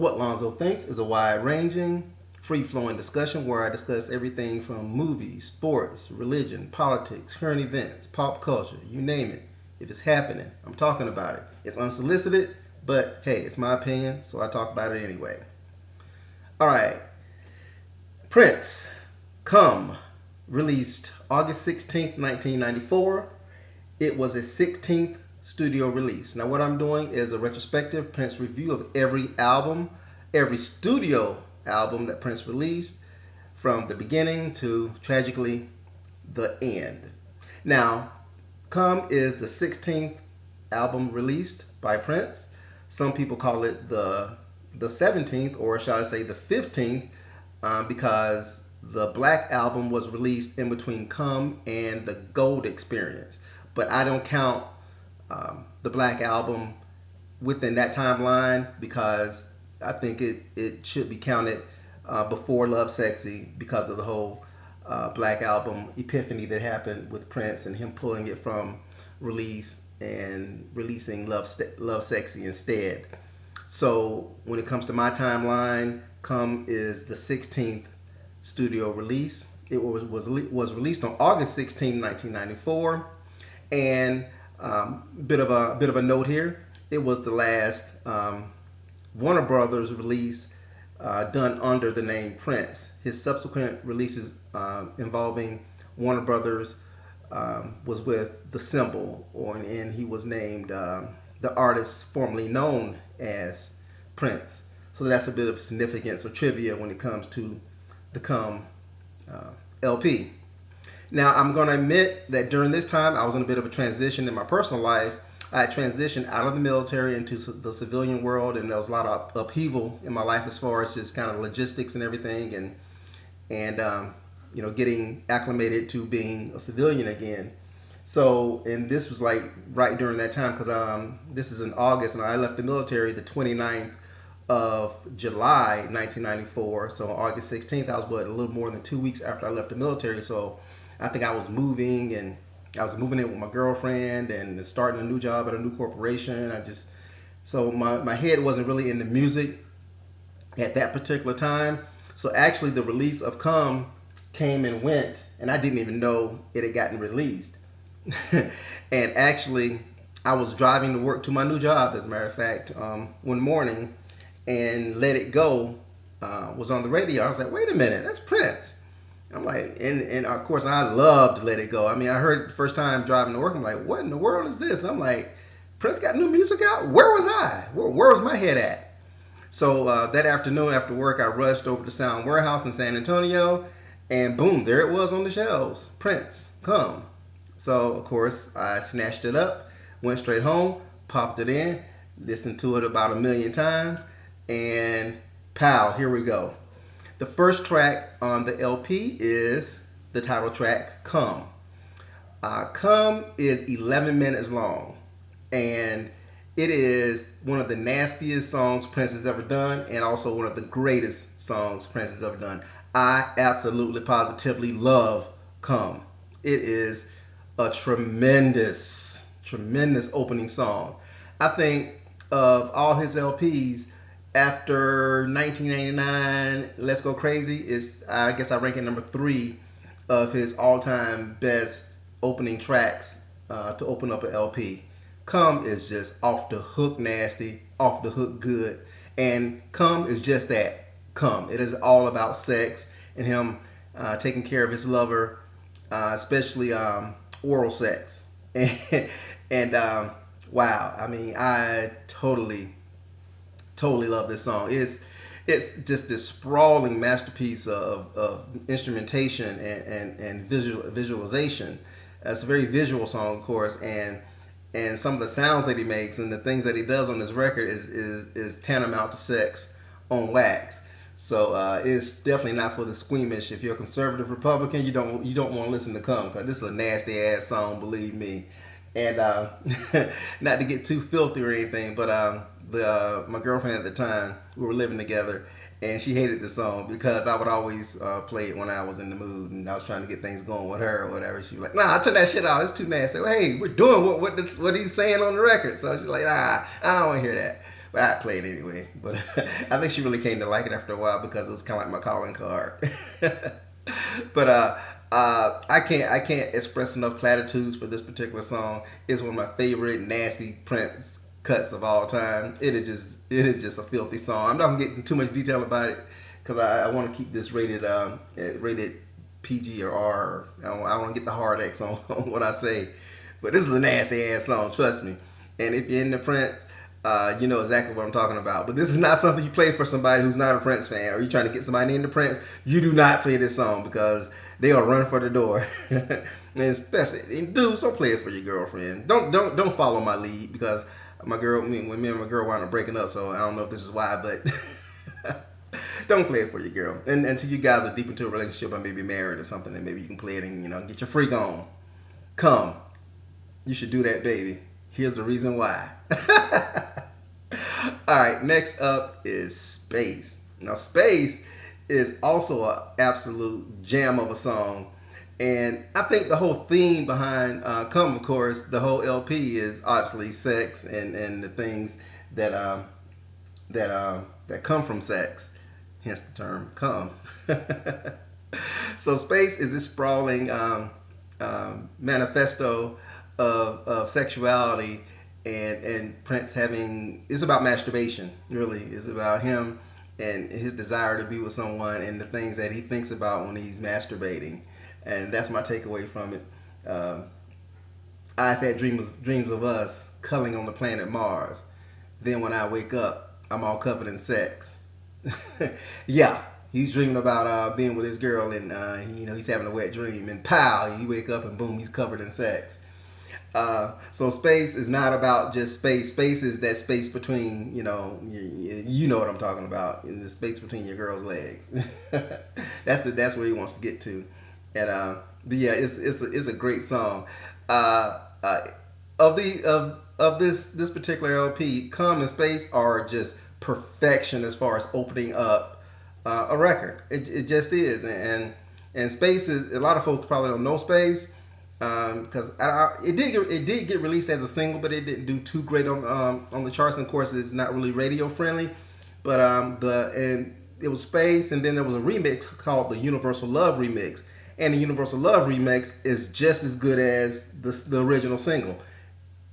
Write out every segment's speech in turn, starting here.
What Lonzo Thinks is a wide-ranging, free-flowing discussion where I discuss everything from movies, sports, religion, politics, current events, pop culture, you name it. If it's happening, I'm talking about it. It's unsolicited, but hey, it's my opinion, so I talk about it anyway. All right, PRiNCe, Come, released August 16th, 1994. It was his 16th studio release. Now what I'm doing is a retrospective PRiNCE review of every album, every studio album that PRiNCE released from the beginning to, tragically, the end. Now, Come is the 16th album released by PRiNCE. Some people call it the 17th, or shall I say the 15th, because the Black album was released in between Come and the Gold Experience. But I don't count the Black album within that timeline because I think it should be counted before Love Sexy because of the whole Black album epiphany that happened with PRiNCE and him pulling it from release and releasing Love Sexy instead. So when it comes to my timeline, Come is the 16th studio release. It was released on August 16, 1994, and bit of a note here. It was the last Warner Brothers release done under the name PRiNCE. His subsequent releases involving Warner Brothers was with The Symbol, and he was named the artist formerly known as PRiNCE. So that's a bit of significance or trivia when it comes to the Come LP. Now, I'm going to admit that during this time, I was in a bit of a transition in my personal life. I had transitioned out of the military into the civilian world, and there was a lot of upheaval in my life as far as just kind of logistics and everything, and getting acclimated to being a civilian again. So, and this was like right during that time because this is in August, and I left the military the 29th of July 1994. So on August 16th, I was a little more than 2 weeks after I left the military. So I think I was moving, and I was moving in with my girlfriend and starting a new job at a new corporation. So my head wasn't really in the music at that particular time. So actually the release of Come came and went, and I didn't even know it had gotten released. And actually I was driving to work to my new job, as a matter of fact, one morning, and Let It Go was on the radio. I was like, wait a minute, that's PRiNCE. I'm like, and of course I loved Let It Go. I mean, I heard it the first time driving to work. I'm like, what in the world is this? And I'm like, PRiNCE got new music out? Where was I? Where was my head at? So that afternoon after work, I rushed over to Sound Warehouse in San Antonio, and boom, there it was on the shelves. PRiNCE, Come. So of course I snatched it up, went straight home, popped it in, listened to it about 1,000,000 times, and pow, here we go. The first track on the LP is the title track, Come. Come is 11 minutes long, and it is one of the nastiest songs PRiNCE has ever done, and also one of the greatest songs PRiNCE has ever done. I absolutely, positively love Come. It is a tremendous opening song. I think of all his LPs, after 1989, Let's Go Crazy is, I guess I rank it number 3 of his all-time best opening tracks to open up an LP. Come is just off the hook nasty, off the hook good, and Come is just that, Come. It is all about sex and him taking care of his lover, especially oral sex. And wow, I mean, I totally love this song. It's just this sprawling masterpiece of instrumentation and visualization. It's a very visual song, of course, and some of the sounds that he makes and the things that he does on this record is tantamount to sex on wax. So it's definitely not for the squeamish. If you're a conservative Republican, you don't want to listen to Come, because this is a nasty ass song, believe me. And not to get too filthy or anything, but my girlfriend at the time, we were living together, and she hated the song because I would always play it when I was in the mood and I was trying to get things going with her or whatever. She was like, "Nah, turn that shit off. It's too nasty." Well, hey, we're doing what he's saying on the record. So she's like, "Nah, I don't want to hear that." but I play it anyway. But I think she really came to like it after a while because it was kind of like my calling card. But I can't express enough platitudes for this particular song. It's one of my favorite nasty Prince cuts of all time. It is just a filthy song. I'm not gonna get into too much detail about it because I want to keep this rated PG or R. I don't want to get the hard X on what I say. But this is a nasty ass song, trust me. And if you're into Prince, you know exactly what I'm talking about. But this is not something you play for somebody who's not a Prince fan, or you're trying to get somebody into Prince. You do not play this song because they'll run for the door. And especially, and dudes, don't play it for your girlfriend. Don't follow my lead because my girl, when me and my girl wound up breaking up, so I don't know if this is why, but don't play it for your girl. And until you guys are deep into a relationship or maybe married or something, then maybe you can play it and get your freak on. Come, you should do that, baby. Here's the reason why. All right, next up is Space. Now, Space is also an absolute jam of a song. And I think the whole theme behind Come, of course, the whole LP is obviously sex and the things that come from sex, hence the term come. So Space is this sprawling manifesto of sexuality, and Prince it's about masturbation, really. It's about him and his desire to be with someone and the things that he thinks about when he's masturbating. And that's my takeaway from it. I've had dreams of us cuddling on the planet Mars. Then when I wake up, I'm all covered in sex. Yeah, he's dreaming about being with his girl, and he's having a wet dream. And pow, you wake up and boom, he's covered in sex. So Space is not about just space. Space is that space between, you know what I'm talking about, in the space between your girl's legs. That's where he wants to get to. And but yeah, it's a great song. Of this particular LP, Come and Space are just perfection as far as opening up a record. It just is. And Space is, a lot of folks probably don't know Space because it did get released as a single, but it didn't do too great on the charts. And of course, it's not really radio friendly. But it was Space, and then there was a remix called the Universal Love remix. And the Universal Love remix is just as good as the original single.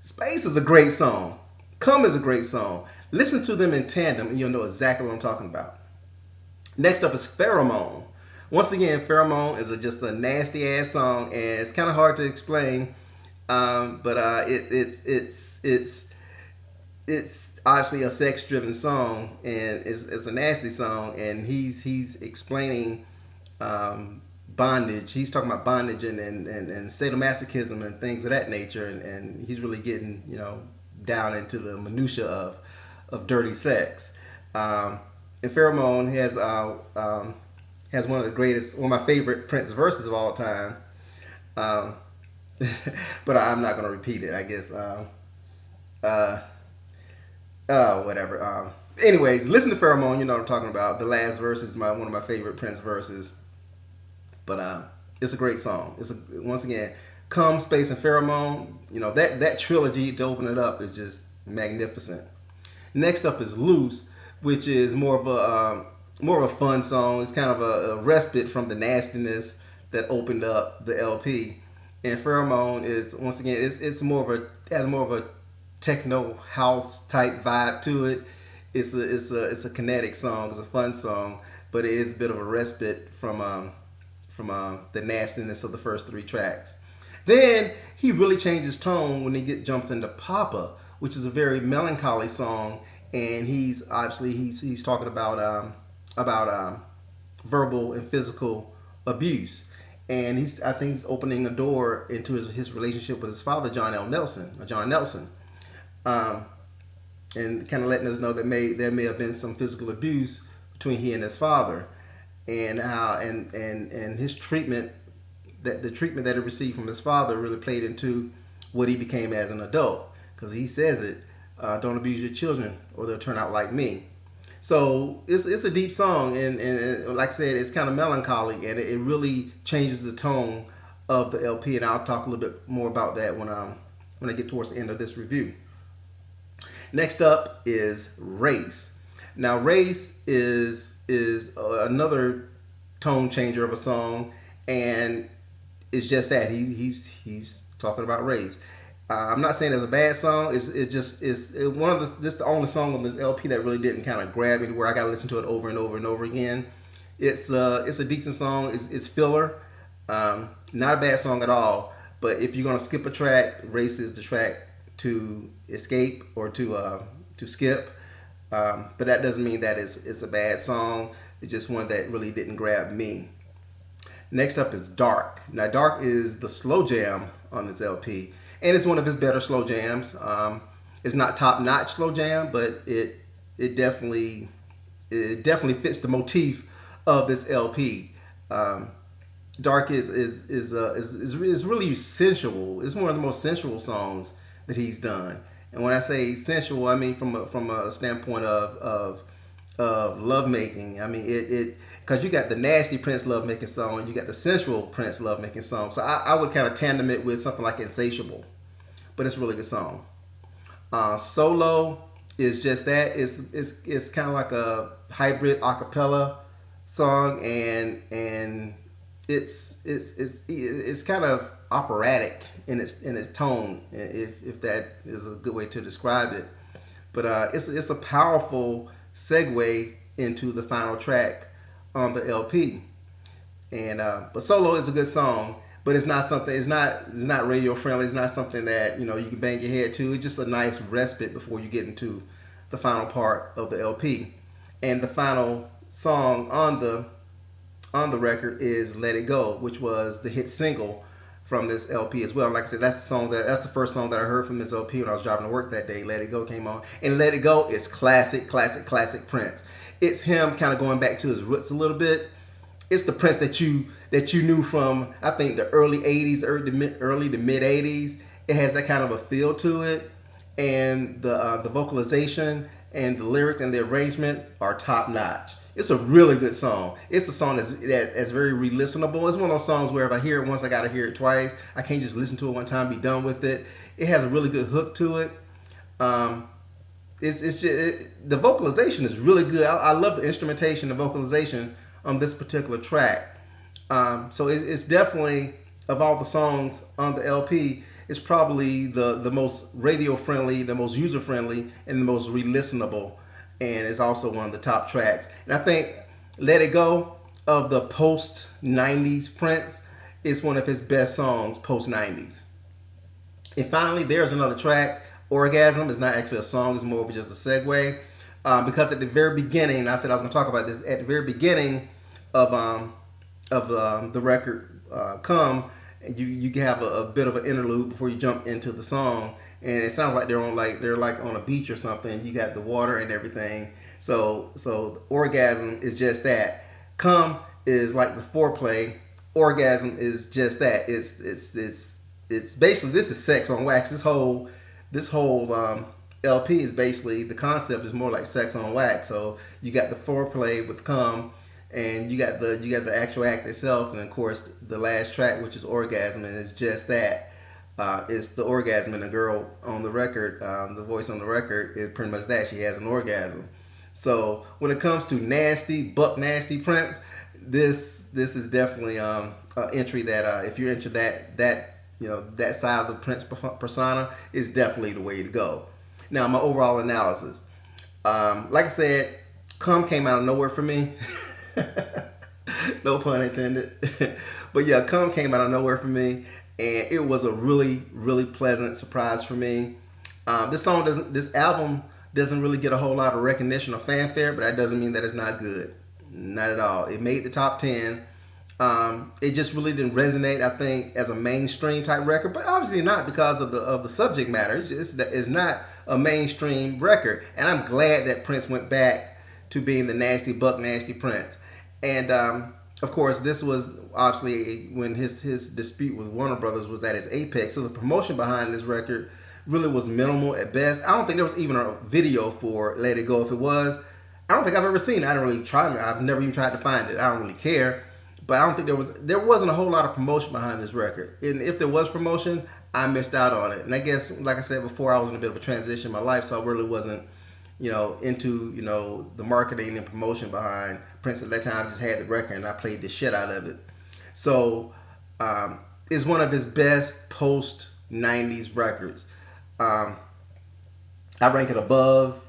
Space is a great song. Come is a great song. Listen to them in tandem and you'll know exactly what I'm talking about. Next up is Pheromone. Once again, Pheromone is just a nasty ass song, and it's kind of hard to explain. But it's obviously a sex driven song, and it's a nasty song, and he's explaining bondage. He's talking about bondage and sadomasochism and things of that nature, and he's really getting down into the minutia of dirty sex. And Pheromone has one of my favorite Prince verses of all time. But I'm not going to repeat it, I guess. Whatever. Anyways, listen to Pheromone. You know what I'm talking about. The last verse is one of my favorite Prince verses. But it's a great song. Once again, Come, Space, and Pheromone. That trilogy to open it up is just magnificent. Next up is Loose, which is more of a fun song. It's kind of a respite from the nastiness that opened up the LP. And Pheromone is, once again, has more of a techno house type vibe to it. It's a kinetic song. It's a fun song, but it is a bit of a respite from the nastiness of the first three tracks. Then he really changed his tone when he jumps into Papa, which is a very melancholy song, and he's talking about verbal and physical abuse, and I think he's opening a door into his relationship with his father, John Nelson, and kind of letting us know that there may have been some physical abuse between he and his father, and how and his treatment, that the treatment that he received from his father really played into what he became as an adult, because he says it, don't abuse your children or they'll turn out like me. So it's a deep song, and like I said, it's kind of melancholy, and it really changes the tone of the LP, and I'll talk a little bit more about that when I get towards the end of this review. Next up is Race. Now, Race is another tone changer of a song, and it's just that he's talking about race. I'm not saying it's a bad song. It's one of the this the only song on this LP that really didn't kind of grab me to where I got to listen to it over and over and over again. It's a decent song. It's filler. Not a bad song at all. But if you're gonna skip a track, Race is the track to escape or to skip. But that doesn't mean that it's a bad song. It's just one that really didn't grab me. Next up is Dark. Now, Dark is the slow jam on this LP, and it's one of his better slow jams. It's not top notch slow jam, but it definitely fits the motif of this LP. Dark is really sensual. It's one of the most sensual songs that he's done. And when I say sensual, I mean from a standpoint of lovemaking. I mean it because you got the nasty PRiNCe lovemaking song, you got the sensual PRiNCe lovemaking song. So I would kind of tandem it with something like Insatiable, but it's a really good song. Solo is just that. It's kind of like a hybrid acapella song, and it's kind of operatic in its tone, if that is a good way to describe it. But it's a powerful segue into the final track on the LP. And but Solo is a good song, but it's not something. It's not radio friendly. It's not something that you can bang your head to. It's just a nice respite before you get into the final part of the LP. And the final song on the record is "Let It Go," which was the hit single from this LP as well. Like I said, that's the first song that I heard from this LP when I was driving to work that day. "Let It Go" came on, and "Let It Go" is classic PRiNCE. It's him kind of going back to his roots a little bit. It's the PRiNCE that you knew from, I think, the early '80s, early to mid '80s. It has that kind of a feel to it, and the vocalization and the lyrics and the arrangement are top notch. It's a really good song. It's a song that's very re-listenable. It's one of those songs where if I hear it once, I gotta hear it twice. I can't just listen to it one time, be done with it. It has a really good hook to it. The vocalization is really good. I love the instrumentation, the vocalization on this particular track. So it's definitely, of all the songs on the LP, it's probably the most radio friendly, the most user friendly, and the most re-listenable. And it's also one of the top tracks. And I think "Let It Go" of the post '90s PRiNCE is one of his best songs post '90s. And finally, there's another track. "Orgasm" is not actually a song; it's more of just a segue. Because at the very beginning, I said I was going to talk about this. At the very beginning of the record, "Come," you have a bit of an interlude before you jump into the song. And it sounds like they're on a beach or something. You got the water and everything. So "Orgasm" is just that. "Come" is like the foreplay. "Orgasm" is just that. It's basically, this is sex on wax. This whole LP is basically, the concept is more like sex on wax. So you got the foreplay with "Come," and you got the actual act itself, and of course the last track, which is "Orgasm," and it's just that. It's the orgasm, and the girl on the record, the voice on the record, is pretty much that. She has an orgasm. So when it comes to buck nasty PRiNCE, this is definitely an entry that if you're into that side of the PRiNCE persona, is definitely the way to go. Now, my overall analysis, like I said, "Come" came out of nowhere for me. No pun intended. But yeah, "Come" came out of nowhere for me. And it was a really, really pleasant surprise for me. This album doesn't really get a whole lot of recognition or fanfare, but that doesn't mean that it's not good. Not at all. It made the top 10. It just really didn't resonate, I think, as a mainstream type record, but obviously not because of the subject matter. It's not a mainstream record, and I'm glad that PRiNCE went back to being the buck nasty PRiNCE. And of course, this was obviously when his dispute with Warner Brothers was at its apex. So the promotion behind this record really was minimal at best. I don't think there was even a video for "Let It Go." If it was, I don't think I've ever seen it. I don't really try it. I've never even tried to find it. I don't really care. But I don't think there wasn't a whole lot of promotion behind this record. And if there was promotion, I missed out on it. And I guess, like I said before, I was in a bit of a transition in my life, so I really wasn't, into, the marketing and promotion behind Prince at that time. I just had the record and I played the shit out of it. So, it's one of his best post 90s records. I rank it above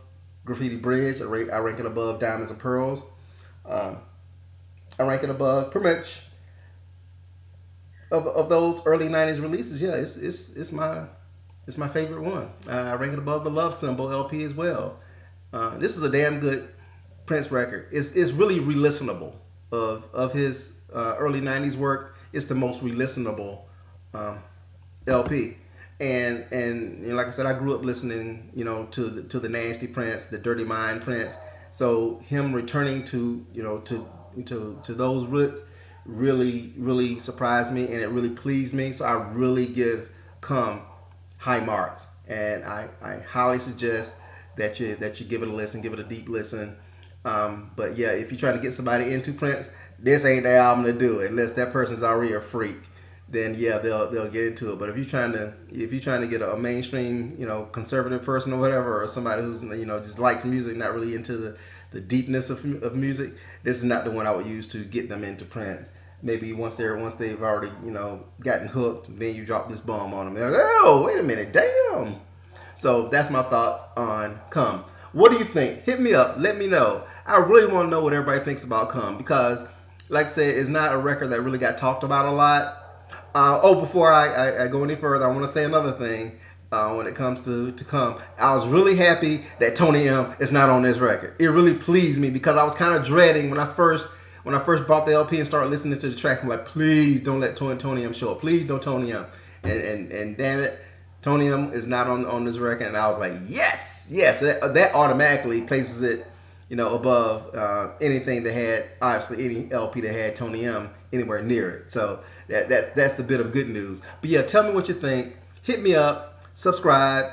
Graffiti Bridge. I rank it above Diamonds and Pearls. I rank it above pretty much of those early '90s releases. Yeah, it's my favorite one. I rank it above the Love Symbol LP as well. This is a damn good Prince record. It's really re-listenable of his early '90s work. It's the most re-listenable LP. And like I said, I grew up listening, to the nasty Prince, the Dirty Mind Prince. So him returning to those roots really, really surprised me, and it really pleased me. So I really give Come high marks, and I highly suggest that you give it a listen, give it a deep listen. But yeah, if you're trying to get somebody into Prince, this ain't the album to do it, unless that person's already a freak. Then yeah, they'll get into it. But if you're trying to get a mainstream, conservative person or whatever, or somebody who's just likes music, not really into the deepness of music, this is not the one I would use to get them into Prince. Maybe once they've already gotten hooked, then you drop this bomb on them. They're like, oh, wait a minute, damn. So that's my thoughts on Come. What do you think? Hit me up. Let me know. I really want to know what everybody thinks about Come, because, like I said, it's not a record that really got talked about a lot. Before I go any further, I want to say another thing. When it comes to Come, I was really happy that Tony M is not on this record. It really pleased me, because I was kind of dreading when I first bought the LP and started listening to the tracks. I'm like, please don't let Tony M show up. Please don't Tony M. And damn it, Tony M is not on this record. And I was like, yes. That automatically places it, above anything that had, obviously any LP that had Tony M anywhere near it. So that's the bit of good news. But yeah, tell me what you think. Hit me up, subscribe,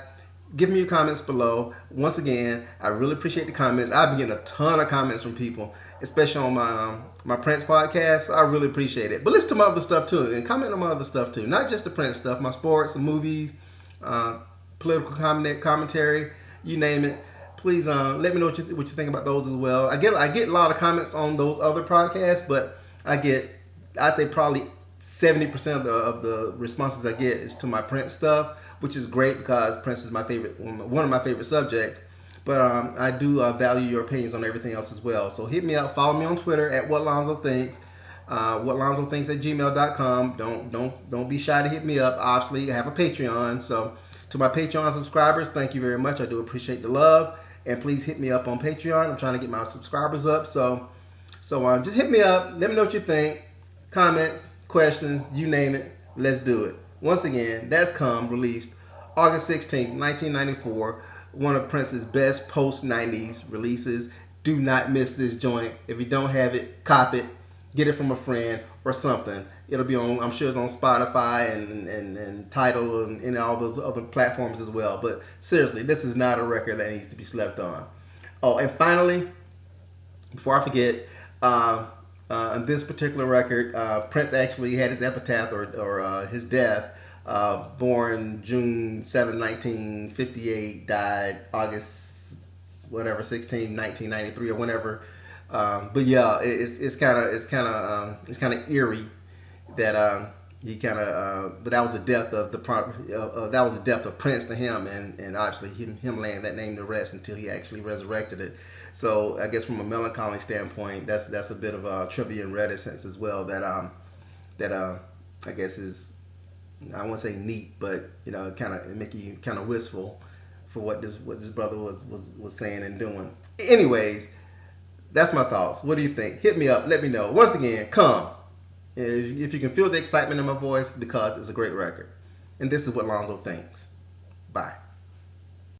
give me your comments below. Once again, I really appreciate the comments. I've been getting a ton of comments from people, especially on my Prince podcast. I really appreciate it. But listen to my other stuff too, and comment on my other stuff too. Not just the Prince stuff, my sports and movies, political commentary, you name it. Please let me know what you think about those as well. I get a lot of comments on those other podcasts, but I'd say probably 70% of the responses I get is to my Prince stuff, which is great, because Prince is my favorite, one of my favorite subjects. But I do value your opinions on everything else as well. So hit me up, follow me on Twitter at WhatLonzoThinks, WhatLonzoThinks@gmail.com. Don't be shy to hit me up. Obviously, I have a Patreon, so to my Patreon subscribers, thank you very much. I do appreciate the love, and please hit me up on Patreon. I'm trying to get my subscribers up, so just hit me up. Let me know what you think. Comments, questions, you name it. Let's do it. Once again, that's Come, released August 16th, 1994. One of Prince's best post-90s releases. Do not miss this joint. If you don't have it, cop it. Get it from a friend or something. It'll be on, I'm sure it's on Spotify and Tidal and all those other platforms as well. But seriously, this is not a record that needs to be slept on. Oh, and finally, before I forget, on this particular record, Prince actually had his epitaph or his death. Born June 7, 1958, died August 16, 1993 or whenever. But yeah, it's kind of eerie that he kind of. But that was the death of the death of Prince to him, and obviously him laying that name to rest until he actually resurrected it. So I guess from a melancholy standpoint, that's a bit of a trivia and reticence as well. That I guess is, I won't say neat, but kind of make you kind of wistful for what this brother was saying and doing. Anyways, that's my thoughts. What do you think? Hit me up. Let me know. Once again, Come. If you can feel the excitement in my voice, because it's a great record. And this is what Lonzo thinks. Bye.